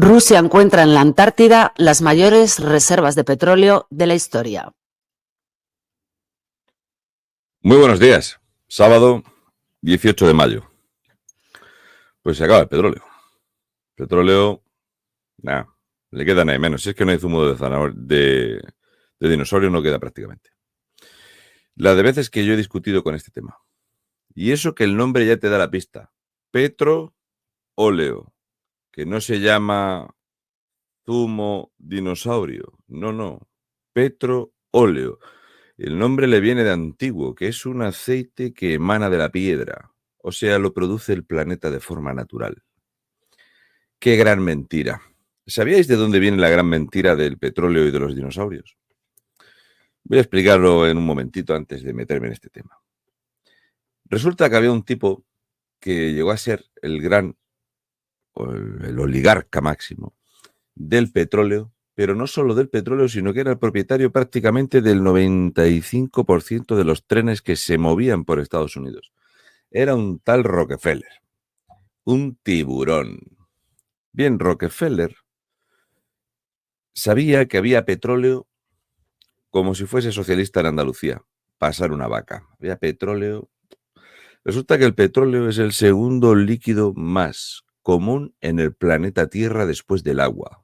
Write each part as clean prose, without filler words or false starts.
Rusia encuentra en la Antártida las mayores reservas de petróleo de la historia. Muy buenos días. Sábado 18 de mayo. Pues se acaba el petróleo. Petróleo, nada, le queda nada menos. Si es que no hay zumo de dinosaurio, no queda prácticamente. La de veces que yo he discutido con este tema. Y eso que el nombre ya te da la pista. Petróleo. Que no se llama zumo dinosaurio. No. Petróleo. El nombre le viene de antiguo, que es un aceite que emana de la piedra. O sea, lo produce el planeta de forma natural. ¡Qué gran mentira! ¿Sabíais de dónde viene la gran mentira del petróleo y de los dinosaurios? Voy a explicarlo en un momentito antes de meterme en este tema. Resulta que había un tipo que llegó a ser el oligarca máximo del petróleo, pero no solo del petróleo, sino que era el propietario prácticamente del 95% de los trenes que se movían por Estados Unidos. Era un tal Rockefeller, un tiburón. Bien, Rockefeller sabía que había petróleo como si fuese socialista en Andalucía, pasar una vaca. Había petróleo. Resulta que el petróleo es el segundo líquido más común en el planeta Tierra después del agua.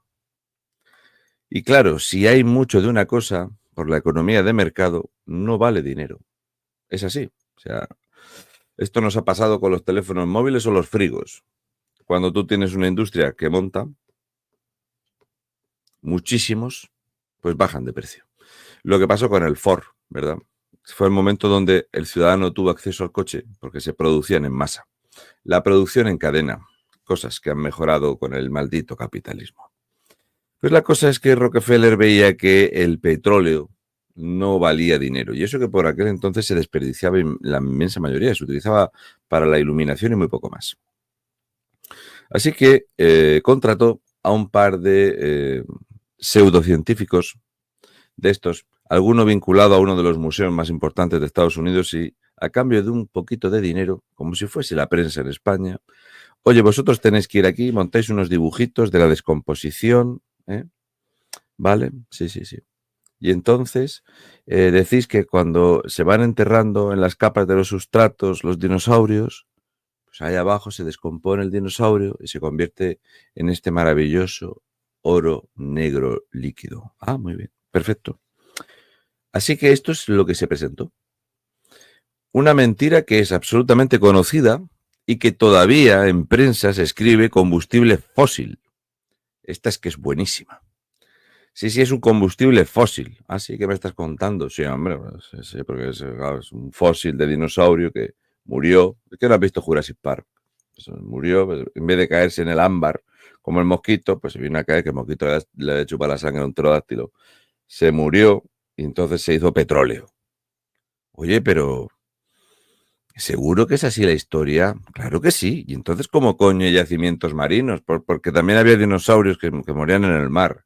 Y claro, si hay mucho de una cosa, por la economía de mercado, no vale dinero. Es así. O sea, esto nos ha pasado con los teléfonos móviles o los frigos. Cuando tú tienes una industria que monta, muchísimos, pues bajan de precio. Lo que pasó con el Ford, ¿verdad? Fue el momento donde el ciudadano tuvo acceso al coche porque se producían en masa. La producción en cadena, cosas que han mejorado con el maldito capitalismo. Pues la cosa es que Rockefeller veía que el petróleo no valía dinero. Y eso que por aquel entonces se desperdiciaba en la inmensa mayoría, se utilizaba para la iluminación y muy poco más. Así que contrató a un par de pseudocientíficos de estos, alguno vinculado a uno de los museos más importantes de Estados Unidos y a cambio de un poquito de dinero, como si fuese la prensa en España, oye, vosotros tenéis que ir aquí, montáis unos dibujitos de la descomposición, ¿eh? ¿Vale? Sí. Y entonces decís que cuando se van enterrando en las capas de los sustratos los dinosaurios, pues ahí abajo se descompone el dinosaurio y se convierte en este maravilloso oro negro líquido. Ah, muy bien, perfecto. Así que esto es lo que se presentó. Una mentira que es absolutamente conocida y que todavía en prensa se escribe combustible fósil. Esta es que es buenísima. Sí, es un combustible fósil. Ah, sí, ¿qué me estás contando? Sí, hombre, pues, sí, porque claro, es un fósil de dinosaurio que murió. Es que no has visto Jurassic Park. Pues murió, pues, en vez de caerse en el ámbar, como el mosquito, pues se vino a caer, que el mosquito le chupa la sangre a un pterodáctilo. Se murió y entonces se hizo petróleo. Oye, pero ¿seguro que es así la historia? Claro que sí. Y entonces, ¿cómo coño hay yacimientos marinos? Porque también había dinosaurios que morían en el mar.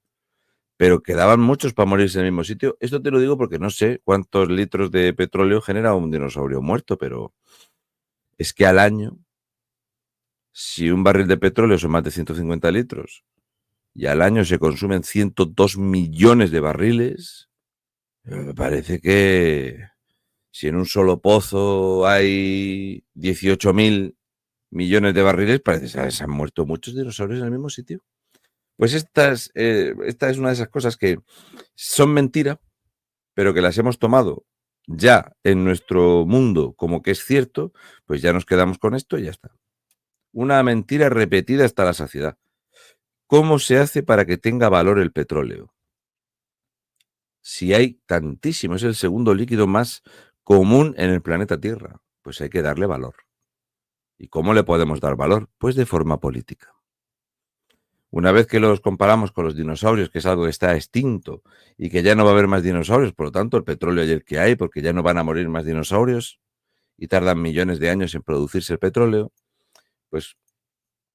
Pero quedaban muchos para morirse en el mismo sitio. Esto te lo digo porque no sé cuántos litros de petróleo genera un dinosaurio muerto, pero es que al año, si un barril de petróleo son más de 150 litros y al año se consumen 102 millones de barriles, me parece que si en un solo pozo hay 18.000 millones de barriles, parece que se han muerto muchos dinosaurios en el mismo sitio. Pues esta es una de esas cosas que son mentira, pero que las hemos tomado ya en nuestro mundo como que es cierto, pues ya nos quedamos con esto y ya está. Una mentira repetida hasta la saciedad. ¿Cómo se hace para que tenga valor el petróleo? Si hay tantísimo, es el segundo líquido más común en el planeta Tierra, pues hay que darle valor. ¿Y cómo le podemos dar valor? Pues de forma política. Una vez que los comparamos con los dinosaurios, que es algo que está extinto y que ya no va a haber más dinosaurios, por lo tanto el petróleo hay el que hay porque ya no van a morir más dinosaurios y tardan millones de años en producirse el petróleo, pues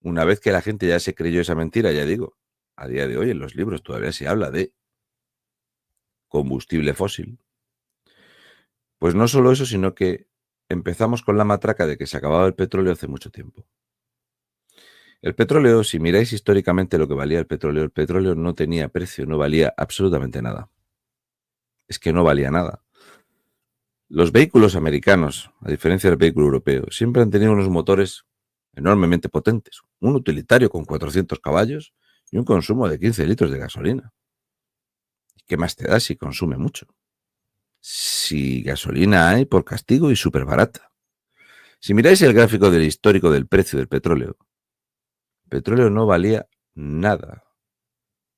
una vez que la gente ya se creyó esa mentira, ya digo, a día de hoy en los libros todavía se habla de combustible fósil, pues no solo eso, sino que empezamos con la matraca de que se acababa el petróleo hace mucho tiempo. El petróleo, si miráis históricamente lo que valía el petróleo no tenía precio, no valía absolutamente nada. Es que no valía nada. Los vehículos americanos, a diferencia del vehículo europeo, siempre han tenido unos motores enormemente potentes. Un utilitario con 400 caballos y un consumo de 15 litros de gasolina. ¿Qué más te da si consume mucho? Si gasolina hay por castigo y súper barata. Si miráis el gráfico del histórico del precio del petróleo, el petróleo no valía nada.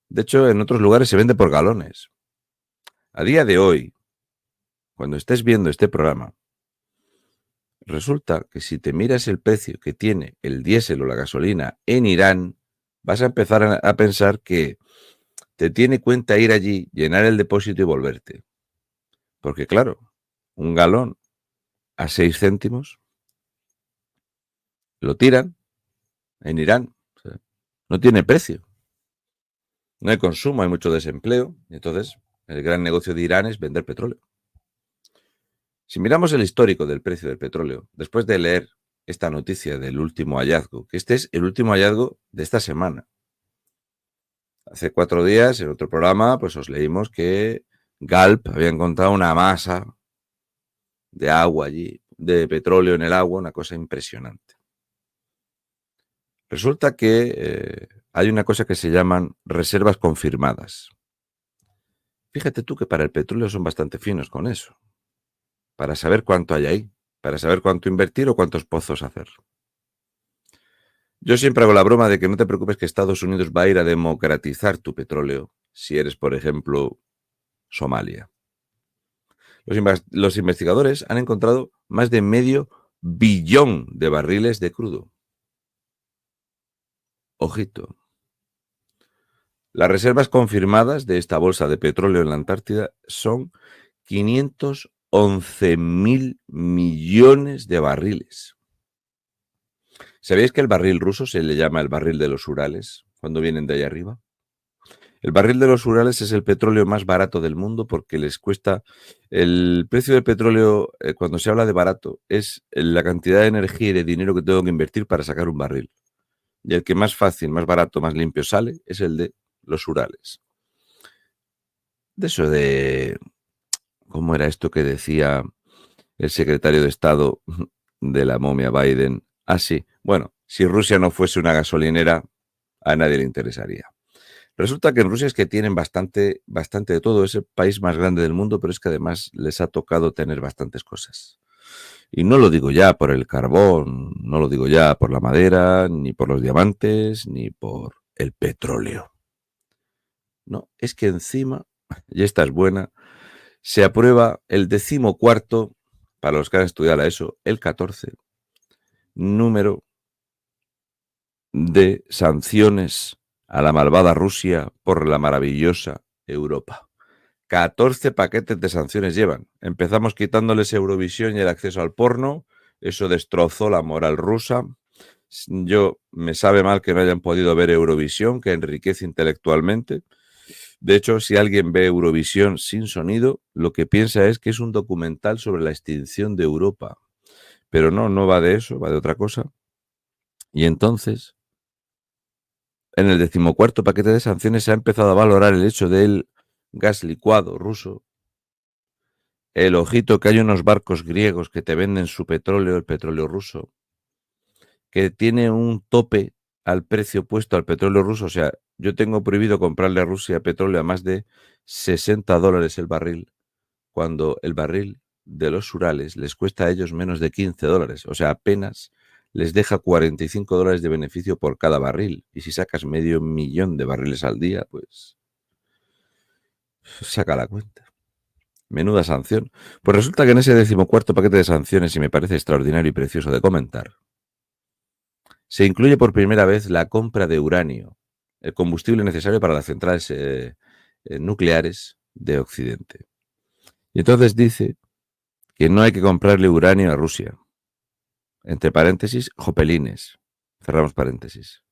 De hecho, en otros lugares se vende por galones. A día de hoy, cuando estés viendo este programa, resulta que si te miras el precio que tiene el diésel o la gasolina en Irán, vas a empezar a pensar que te tiene cuenta ir allí, llenar el depósito y volverte. Porque claro, un galón a 6 céntimos lo tiran en Irán. O sea, no tiene precio. No hay consumo, hay mucho desempleo. Y entonces, el gran negocio de Irán es vender petróleo. Si miramos el histórico del precio del petróleo, después de leer esta noticia del último hallazgo, que este es el último hallazgo de esta semana. Hace 4 días, en otro programa, pues os leímos que Galp había encontrado una masa de agua allí, de petróleo en el agua, una cosa impresionante. Resulta que hay una cosa que se llaman reservas confirmadas. Fíjate tú que para el petróleo son bastante finos con eso, para saber cuánto hay ahí, para saber cuánto invertir o cuántos pozos hacer. Yo siempre hago la broma de que no te preocupes que Estados Unidos va a ir a democratizar tu petróleo si eres, por ejemplo, Somalia. Los investigadores han encontrado más de 500 millones de barriles de crudo. Ojito. Las reservas confirmadas de esta bolsa de petróleo en la Antártida son 511.000 millones de barriles. ¿Sabéis que el barril ruso se le llama el barril de los Urales cuando vienen de ahí arriba? El barril de los Urales es el petróleo más barato del mundo porque les cuesta... El precio del petróleo, cuando se habla de barato, es la cantidad de energía y de dinero que tengo que invertir para sacar un barril. Y el que más fácil, más barato, más limpio sale es el de los Urales. De eso de... ¿Cómo era esto que decía el secretario de Estado de la momia Biden? Ah, sí. Bueno, si Rusia no fuese una gasolinera, a nadie le interesaría. Resulta que en Rusia es que tienen bastante de todo. Es el país más grande del mundo, pero es que además les ha tocado tener bastantes cosas. Y no lo digo ya por el carbón, no lo digo ya por la madera, ni por los diamantes, ni por el petróleo. No, es que encima, y esta es buena, se aprueba el 14º, para los que han estudiado eso, el 14, número de sanciones a la malvada Rusia por la maravillosa Europa. 14 paquetes de sanciones llevan. Empezamos quitándoles Eurovisión y el acceso al porno. Eso destrozó la moral rusa. Yo me sabe mal que no hayan podido ver Eurovisión, que enriquece intelectualmente. De hecho, si alguien ve Eurovisión sin sonido, lo que piensa es que es un documental sobre la extinción de Europa. Pero no va de eso, va de otra cosa. Y entonces, en el 14º paquete de sanciones se ha empezado a valorar el hecho del gas licuado ruso. El ojito que hay unos barcos griegos que te venden su petróleo, el petróleo ruso, que tiene un tope al precio puesto al petróleo ruso. O sea, yo tengo prohibido comprarle a Rusia petróleo a más de $60 el barril, cuando el barril de los Urales les cuesta a ellos menos de $15. O sea, apenas les deja $45 de beneficio por cada barril. Y si sacas 500.000 de barriles al día, pues saca la cuenta. Menuda sanción. Pues resulta que en ese 14º paquete de sanciones, y me parece extraordinario y precioso de comentar, se incluye por primera vez la compra de uranio, el combustible necesario para las centrales nucleares de Occidente. Y entonces dice que no hay que comprarle uranio a Rusia. Entre paréntesis, jopelines. Cerramos paréntesis.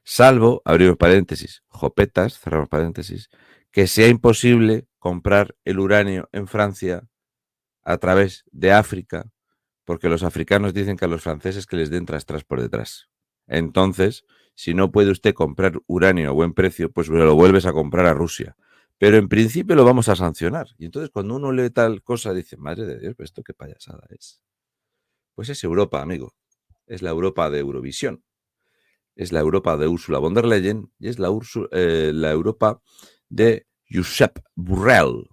Salvo, abrimos paréntesis, jopetas, cerramos paréntesis, que sea imposible comprar el uranio en Francia a través de África, porque los africanos dicen que a los franceses que les den tras por detrás. Entonces, si no puede usted comprar uranio a buen precio, pues lo vuelves a comprar a Rusia. Pero en principio lo vamos a sancionar. Y entonces cuando uno lee tal cosa, dice, madre de Dios, ¿esto qué payasada es? Pues es Europa, amigo. Es la Europa de Eurovisión. Es la Europa de Ursula von der Leyen y es la Europa de Josep Borrell.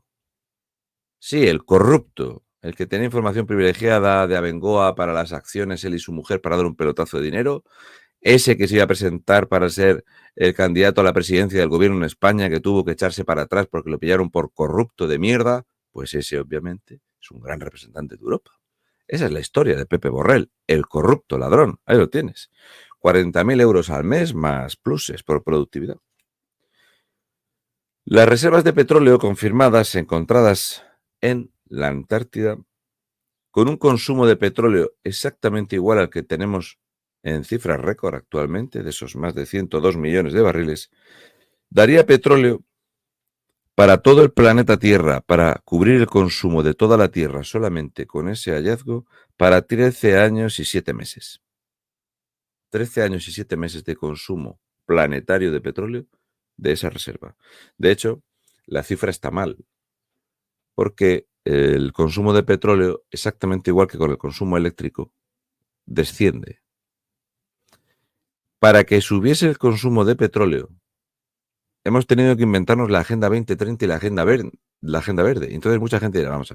Sí, el corrupto, el que tenía información privilegiada de Abengoa para las acciones, él y su mujer, para dar un pelotazo de dinero. Ese que se iba a presentar para ser el candidato a la presidencia del gobierno en España, que tuvo que echarse para atrás porque lo pillaron por corrupto de mierda, pues ese obviamente es un gran representante de Europa. Esa es la historia de Pepe Borrell, el corrupto ladrón. Ahí lo tienes. 40.000 euros al mes más pluses por productividad. Las reservas de petróleo confirmadas encontradas en la Antártida, con un consumo de petróleo exactamente igual al que tenemos en cifras récord actualmente, de esos más de 102 millones de barriles, daría petróleo para todo el planeta Tierra, para cubrir el consumo de toda la Tierra solamente con ese hallazgo, para 13 años y 7 meses. 13 años y 7 meses de consumo planetario de petróleo de esa reserva. De hecho, la cifra está mal, porque el consumo de petróleo, exactamente igual que con el consumo eléctrico, desciende. Para que subiese el consumo de petróleo, hemos tenido que inventarnos la Agenda 2030 y la Agenda Verde. Entonces mucha gente dirá, vamos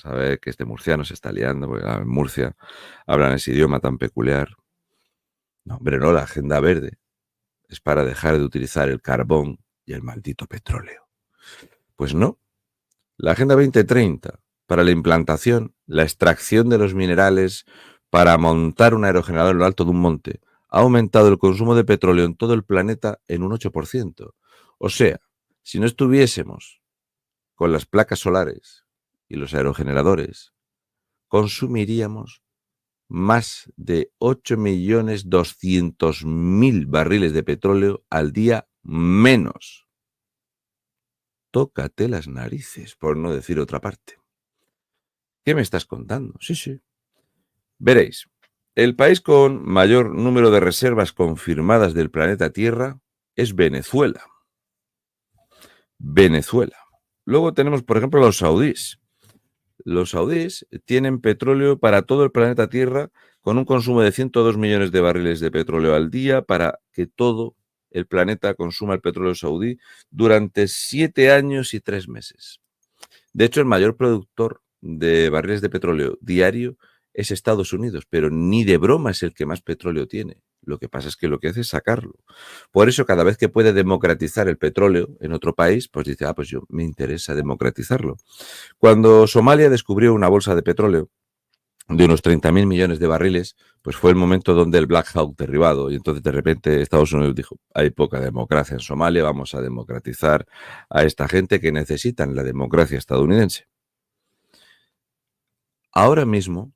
a ver que este murciano se está liando, porque en Murcia hablan ese idioma tan peculiar. No, hombre, no, la Agenda Verde es para dejar de utilizar el carbón y el maldito petróleo. Pues no. La Agenda 2030, para la implantación, la extracción de los minerales, para montar un aerogenerador en lo alto de un monte, ha aumentado el consumo de petróleo en todo el planeta en un 8%. O sea, si no estuviésemos con las placas solares y los aerogeneradores, consumiríamos más de 8.200.000 barriles de petróleo al día menos. Tócate las narices, por no decir otra parte. ¿Qué me estás contando? Sí. Veréis, el país con mayor número de reservas confirmadas del planeta Tierra es Venezuela. Luego tenemos, por ejemplo, los saudíes. Los saudíes tienen petróleo para todo el planeta Tierra con un consumo de 102 millones de barriles de petróleo al día para que todo el planeta consuma el petróleo saudí durante 7 años y 3 meses. De hecho, el mayor productor de barriles de petróleo diario es Estados Unidos, pero ni de broma es el que más petróleo tiene. Lo que pasa es que lo que hace es sacarlo. Por eso, cada vez que puede democratizar el petróleo en otro país, pues dice, pues yo me interesa democratizarlo. Cuando Somalia descubrió una bolsa de petróleo de unos 30.000 millones de barriles, pues fue el momento donde el Black Hawk derribado. Y entonces de repente Estados Unidos dijo, hay poca democracia en Somalia, vamos a democratizar a esta gente que necesitan la democracia estadounidense. Ahora mismo,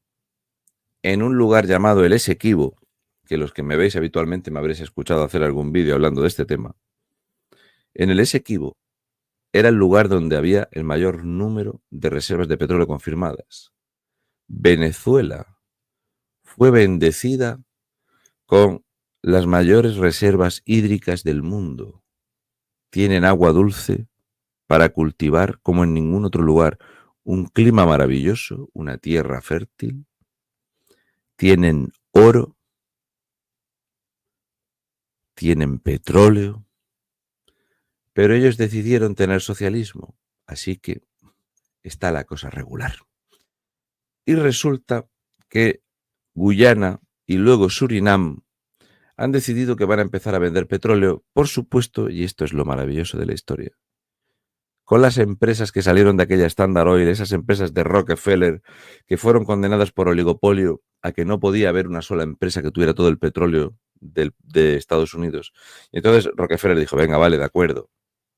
en un lugar llamado el Esequibo, que los que me veis habitualmente me habréis escuchado hacer algún vídeo hablando de este tema, en el Esequibo era el lugar donde había el mayor número de reservas de petróleo confirmadas. Venezuela fue bendecida con las mayores reservas hídricas del mundo. Tienen agua dulce para cultivar como en ningún otro lugar, un clima maravilloso, una tierra fértil. Tienen oro, tienen petróleo, pero ellos decidieron tener socialismo, así que está la cosa regular. Y resulta que Guyana y luego Surinam han decidido que van a empezar a vender petróleo, por supuesto, y esto es lo maravilloso de la historia, con las empresas que salieron de aquella Standard Oil, esas empresas de Rockefeller que fueron condenadas por oligopolio a que no podía haber una sola empresa que tuviera todo el petróleo de Estados Unidos. Y entonces Rockefeller dijo, venga, vale, de acuerdo,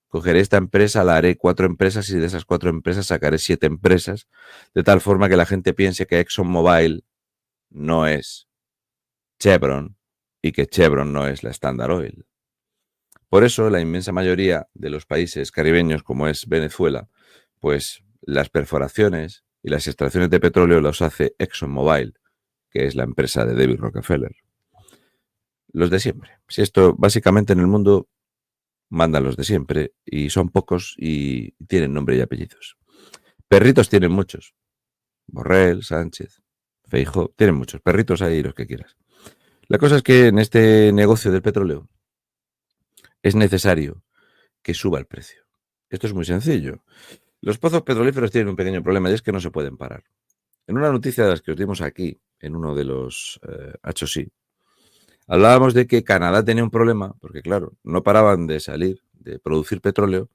cogeré esta empresa, la haré 4 empresas y de esas 4 empresas sacaré 7 empresas, de tal forma que la gente piense que ExxonMobil no es Chevron y que Chevron no es la Standard Oil. Por eso la inmensa mayoría de los países caribeños, como es Venezuela, pues las perforaciones y las extracciones de petróleo los hace ExxonMobil, que es la empresa de David Rockefeller. Los de siempre. Si esto, básicamente en el mundo mandan los de siempre y son pocos y tienen nombre y apellidos. Perritos tienen muchos. Borrell, Sánchez, Feijóo, tienen muchos. Perritos hay los que quieras. La cosa es que en este negocio del petróleo es necesario que suba el precio. Esto es muy sencillo. Los pozos petrolíferos tienen un pequeño problema y es que no se pueden parar. En una noticia de las que os dimos aquí, en uno de los H2C, hablábamos de que Canadá tenía un problema, porque claro, no paraban de salir, de producir petróleo,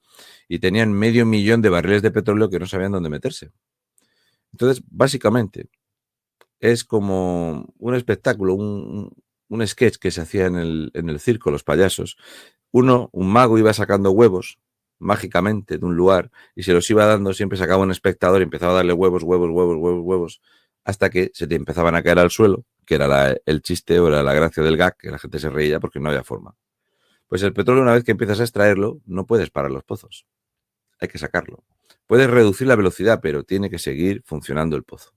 y tenían 500.000 de barriles de petróleo que no sabían dónde meterse. Entonces, básicamente, es como un espectáculo, un sketch que se hacía en el circo, los payasos. Un mago iba sacando huevos mágicamente de un lugar y se los iba dando, siempre sacaba un espectador y empezaba a darle huevos, hasta que se te empezaban a caer al suelo, que era el chiste o era la gracia del gag, que la gente se reía porque no había forma. Pues el petróleo, una vez que empiezas a extraerlo, no puedes parar los pozos. Hay que sacarlo. Puedes reducir la velocidad, pero tiene que seguir funcionando el pozo.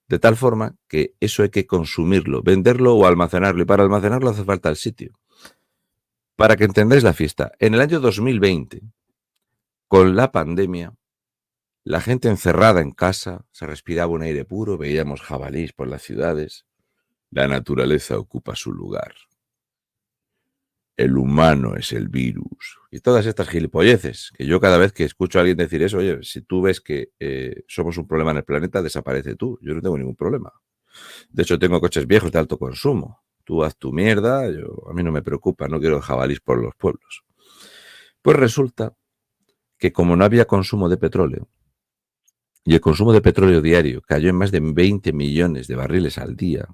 De tal forma que eso hay que consumirlo, venderlo o almacenarlo. Y para almacenarlo hace falta el sitio. Para que entendáis la fiesta, en el año 2020, con la pandemia, la gente encerrada en casa, se respiraba un aire puro, veíamos jabalís por las ciudades. La naturaleza ocupa su lugar. El humano es el virus. Y todas estas gilipolleces, que yo cada vez que escucho a alguien decir eso, oye, si tú ves que somos un problema en el planeta, desaparece tú. Yo no tengo ningún problema. De hecho, tengo coches viejos de alto consumo. Tú haz tu mierda, a mí no me preocupa, no quiero jabalís por los pueblos. Pues resulta que como no había consumo de petróleo, y el consumo de petróleo diario cayó en más de 20 millones de barriles al día,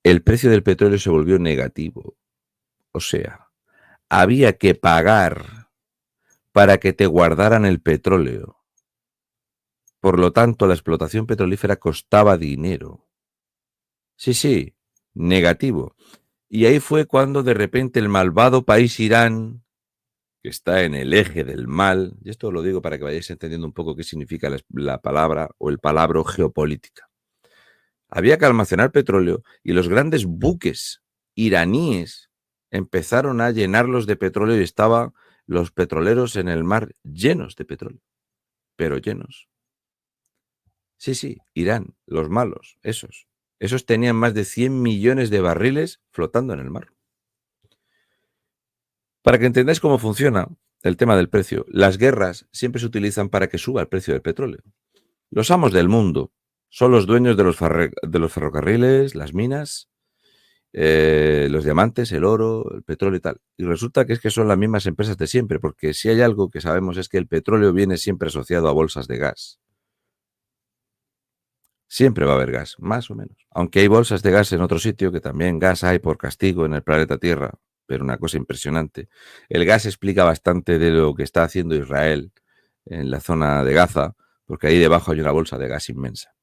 el precio del petróleo se volvió negativo. O sea, había que pagar para que te guardaran el petróleo. Por lo tanto, la explotación petrolífera costaba dinero. Sí, negativo. Y ahí fue cuando de repente el malvado país Irán, que está en el eje del mal, y esto lo digo para que vayáis entendiendo un poco qué significa la palabra o el palabra geopolítica. Había que almacenar petróleo y los grandes buques iraníes empezaron a llenarlos de petróleo y estaban los petroleros en el mar llenos de petróleo, pero llenos. Sí, Irán, los malos, esos. Esos tenían más de 100 millones de barriles flotando en el mar. Para que entendáis cómo funciona el tema del precio, las guerras siempre se utilizan para que suba el precio del petróleo. Los amos del mundo son los dueños de los ferrocarriles, las minas, los diamantes, el oro, el petróleo y tal. Y resulta que es que son las mismas empresas de siempre, porque si hay algo que sabemos es que el petróleo viene siempre asociado a bolsas de gas. Siempre va a haber gas, más o menos. Aunque hay bolsas de gas en otro sitio, que también gas hay por castigo en el planeta Tierra, pero una cosa impresionante. El gas explica bastante de lo que está haciendo Israel en la zona de Gaza, porque ahí debajo hay una bolsa de gas inmensa.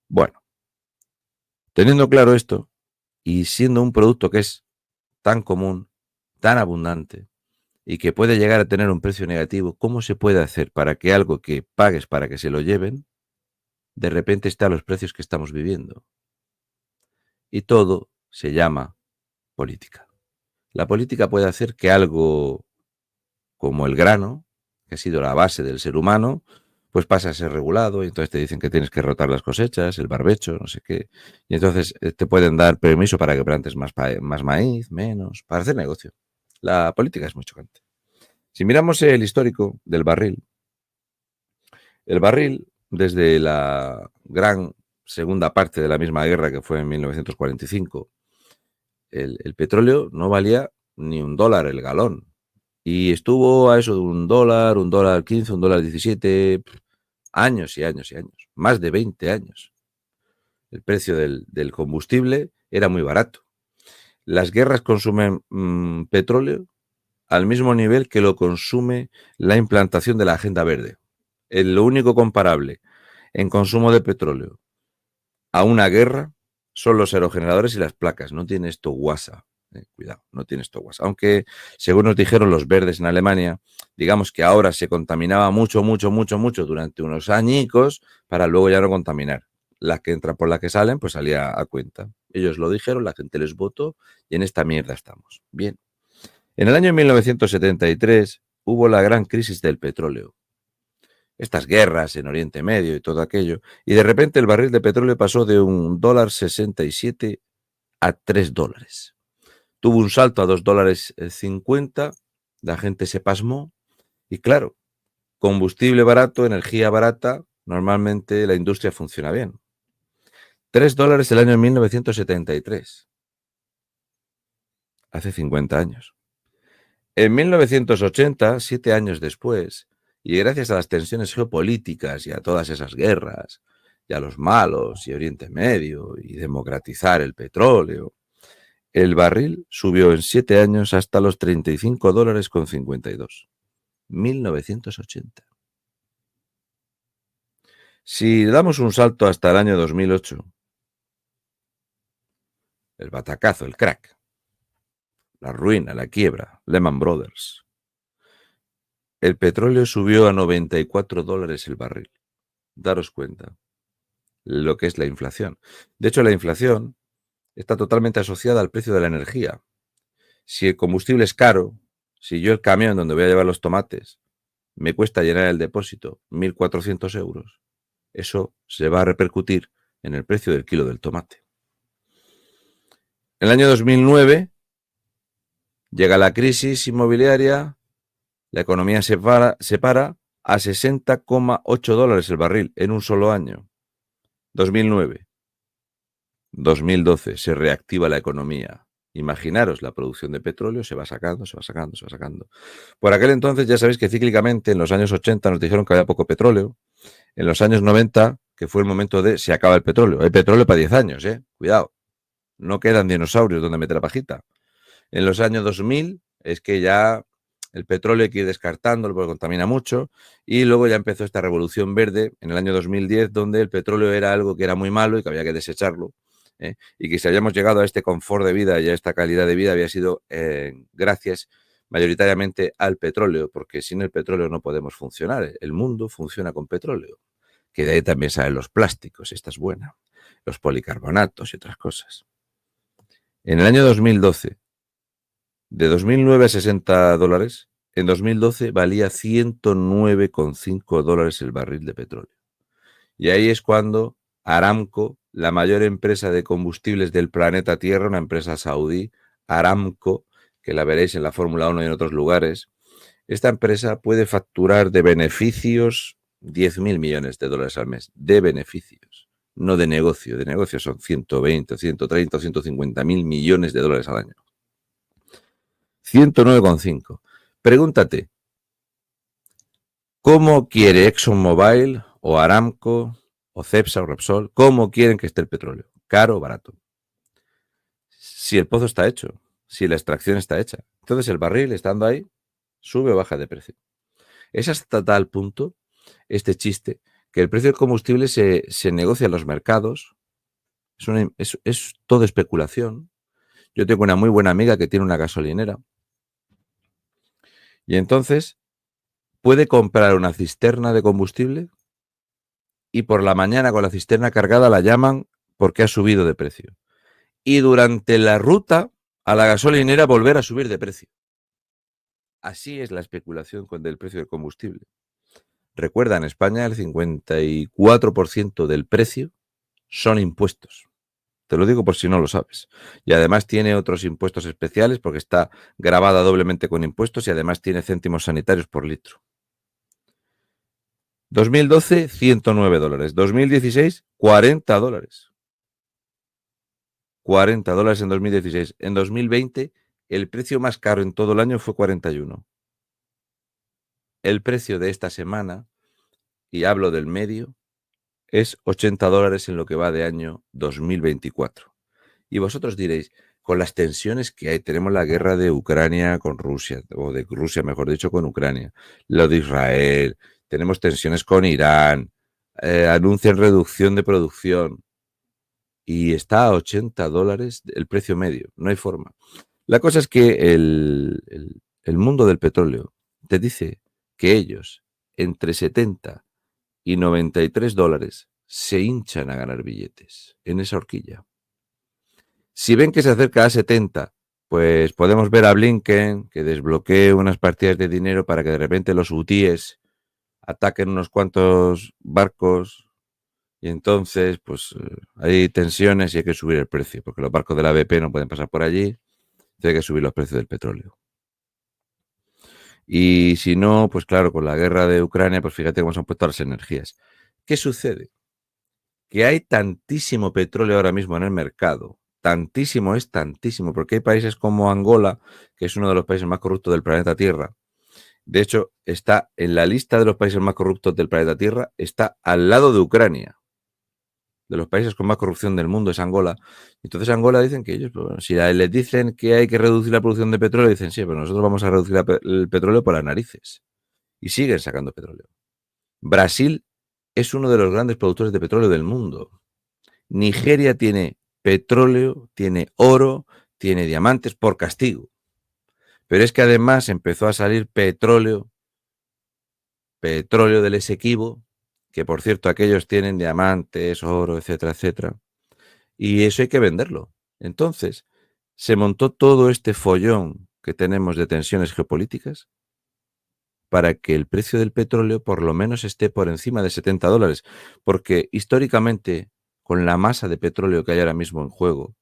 Bueno, teniendo claro esto, y siendo un producto que es tan común, tan abundante, y que puede llegar a tener un precio negativo, ¿cómo se puede hacer para que algo que pagues para que se lo lleven, de repente esté a los precios que estamos viviendo? Y todo se llama política. La política puede hacer que algo como el grano, que ha sido la base del ser humano, pues pase a ser regulado y entonces te dicen que tienes que rotar las cosechas, el barbecho, no sé qué. Y entonces te pueden dar permiso para que plantes más maíz, menos, para hacer negocio. La política es muy chocante. Si miramos el histórico del barril, el barril, desde la gran segunda parte de la misma guerra que fue en 1945, el petróleo no valía ni $1 el galón. Y estuvo a eso de $1, $1.15, $1.17, años y años y años, más de 20 años. El precio del combustible era muy barato. Las guerras consumen petróleo al mismo nivel que lo consume la implantación de la Agenda Verde. Lo único comparable en consumo de petróleo a una guerra son los aerogeneradores y las placas. No tiene esto guasa. Cuidado, no tiene esto guasa. Aunque, según nos dijeron los verdes en Alemania, digamos que ahora se contaminaba mucho durante unos añicos para luego ya no contaminar. La que entra por la que salen, pues salía a cuenta. Ellos lo dijeron, la gente les votó y en esta mierda estamos. Bien. En el año 1973 hubo la gran crisis del petróleo. Estas guerras en Oriente Medio y todo aquello. Y de repente el barril de petróleo pasó de $1,67 a $3. Tuvo un salto a $2,50. La gente se pasmó. Y claro, combustible barato, energía barata, normalmente la industria funciona bien. $3 el año 1973. Hace 50 años. En 1980, 7 años después, y gracias a las tensiones geopolíticas y a todas esas guerras, y a los malos, y Oriente Medio, y democratizar el petróleo, el barril subió en 7 años hasta los $35,52. 1980. Si damos un salto hasta el año 2008, el batacazo, el crack, la ruina, la quiebra, Lehman Brothers, el petróleo subió a $94 el barril. Daros cuenta lo que es la inflación. De hecho, la inflación está totalmente asociada al precio de la energía. Si el combustible es caro, si yo el camión donde voy a llevar los tomates me cuesta llenar el depósito 1.400 euros, eso se va a repercutir en el precio del kilo del tomate. En el año 2009 llega la crisis inmobiliaria, la economía se para a $60,8 el barril en un solo año. 2009. 2012 se reactiva la economía. Imaginaros, la producción de petróleo se va sacando, se va sacando, se va sacando. Por aquel entonces ya sabéis que cíclicamente en los años 80 nos dijeron que había poco petróleo. En los años 90, que fue el momento de se acaba el petróleo. Hay petróleo para 10 años, cuidado. No quedan dinosaurios donde meter la pajita. En los años 2000 es que ya el petróleo hay que ir descartándolo porque contamina mucho, y luego ya empezó esta revolución verde en el año 2010, donde el petróleo era algo que era muy malo y que había que desecharlo, y que si habíamos llegado a este confort de vida y a esta calidad de vida había sido gracias mayoritariamente al petróleo, porque sin el petróleo no podemos funcionar. El mundo funciona con petróleo, que de ahí también salen los plásticos, esta es buena, los policarbonatos y otras cosas. En el año 2012, de 2009 a $60, en 2012 valía $109,5 el barril de petróleo. Y ahí es cuando Aramco, la mayor empresa de combustibles del planeta Tierra, una empresa saudí, Aramco, que la veréis en la Fórmula 1 y en otros lugares, esta empresa puede facturar de beneficios 10.000 millones de dólares al mes, de beneficios, no de negocio. De negocio son 120, 130, 150 mil millones de dólares al año. 109,5. Pregúntate, ¿cómo quiere ExxonMobil o Aramco o Cepsa o Repsol, cómo quieren que esté el petróleo? ¿Caro o barato? Si el pozo está hecho, si la extracción está hecha. Entonces el barril, estando ahí, sube o baja de precio. Es hasta tal punto este chiste que el precio del combustible se negocia en los mercados. Es todo especulación. Yo tengo una muy buena amiga que tiene una gasolinera y entonces puede comprar una cisterna de combustible y por la mañana con la cisterna cargada la llaman porque ha subido de precio. Y durante la ruta a la gasolinera volver a subir de precio. Así es la especulación con el precio del combustible. Recuerda, en España el 54% del precio son impuestos. Te lo digo por si no lo sabes. Y además tiene otros impuestos especiales porque está grabada doblemente con impuestos y además tiene céntimos sanitarios por litro. 2012, $109. 2016, $40. $40 en 2016. En 2020, el precio más caro en todo el año fue 41. El precio de esta semana, y hablo del medio, es $80 en lo que va de año 2024. Y vosotros diréis, con las tensiones que hay, tenemos la guerra de Ucrania con Rusia, o de Rusia, mejor dicho, con Ucrania, lo de Israel, tenemos tensiones con Irán, anuncian reducción de producción y está a $80 el precio medio, no hay forma. La cosa es que el mundo del petróleo te dice que ellos, entre 70 y $93, se hinchan a ganar billetes en esa horquilla. Si ven que se acerca a 70, pues podemos ver a Blinken que desbloquee unas partidas de dinero para que de repente los hutíes ataquen unos cuantos barcos y entonces pues hay tensiones y hay que subir el precio, porque los barcos de la BP no pueden pasar por allí, hay que subir los precios del petróleo. Y si no, pues claro, con la guerra de Ucrania, pues fíjate cómo se han puesto las energías. ¿Qué sucede? Que hay tantísimo petróleo ahora mismo en el mercado, tantísimo es tantísimo, porque hay países como Angola, que es uno de los países más corruptos del planeta Tierra. De hecho, está en la lista de los países más corruptos del planeta Tierra, está al lado de Ucrania. De los países con más corrupción del mundo es Angola. Entonces Angola dicen que ellos, pues, bueno, si les dicen que hay que reducir la producción de petróleo, dicen sí, pero nosotros vamos a reducir el petróleo por las narices. Y siguen sacando petróleo. Brasil es uno de los grandes productores de petróleo del mundo. Nigeria tiene petróleo, tiene oro, tiene diamantes por castigo. Pero es que además empezó a salir petróleo del Esequibo, que por cierto aquellos tienen diamantes, oro, etcétera, etcétera. Y eso hay que venderlo. Entonces, se montó todo este follón que tenemos de tensiones geopolíticas para que el precio del petróleo por lo menos esté por encima de $70, porque históricamente, con la masa de petróleo que hay ahora mismo en juego,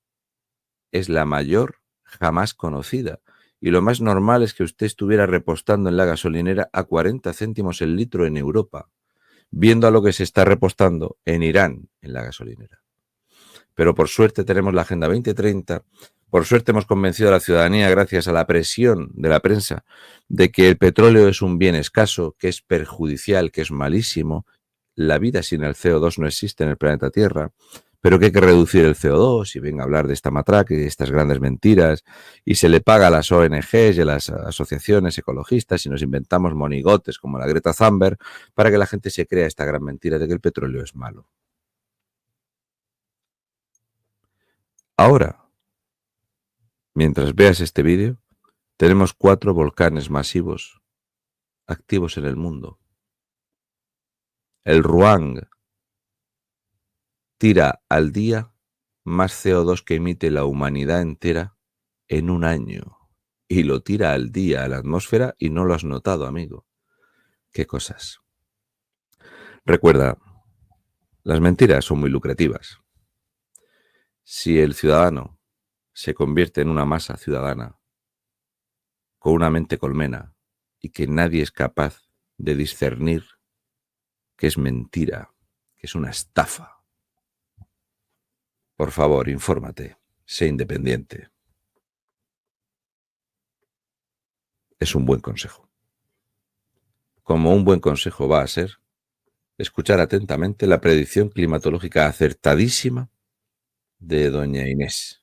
es la mayor jamás conocida. Y lo más normal es que usted estuviera repostando en la gasolinera a 40 céntimos el litro en Europa, viendo a lo que se está repostando en Irán en la gasolinera. Pero por suerte tenemos la Agenda 2030, por suerte hemos convencido a la ciudadanía, gracias a la presión de la prensa, de que el petróleo es un bien escaso, que es perjudicial, que es malísimo. La vida sin el CO2 no existe en el planeta Tierra, pero que hay que reducir el CO2 y venga a hablar de esta matraca y de estas grandes mentiras, y se le paga a las ONGs y a las asociaciones ecologistas y nos inventamos monigotes como la Greta Thunberg para que la gente se crea esta gran mentira de que el petróleo es malo. Ahora, mientras veas este vídeo, tenemos 4 volcanes masivos activos en el mundo. El Ruang tira al día más CO2 que emite la humanidad entera en un año. Y lo tira al día a la atmósfera y no lo has notado, amigo. Qué cosas. Recuerda, las mentiras son muy lucrativas. Si el ciudadano se convierte en una masa ciudadana con una mente colmena y que nadie es capaz de discernir que es mentira, que es una estafa, por favor, infórmate, sé independiente. Es un buen consejo. Como un buen consejo va a ser escuchar atentamente la predicción climatológica acertadísima de doña Inés.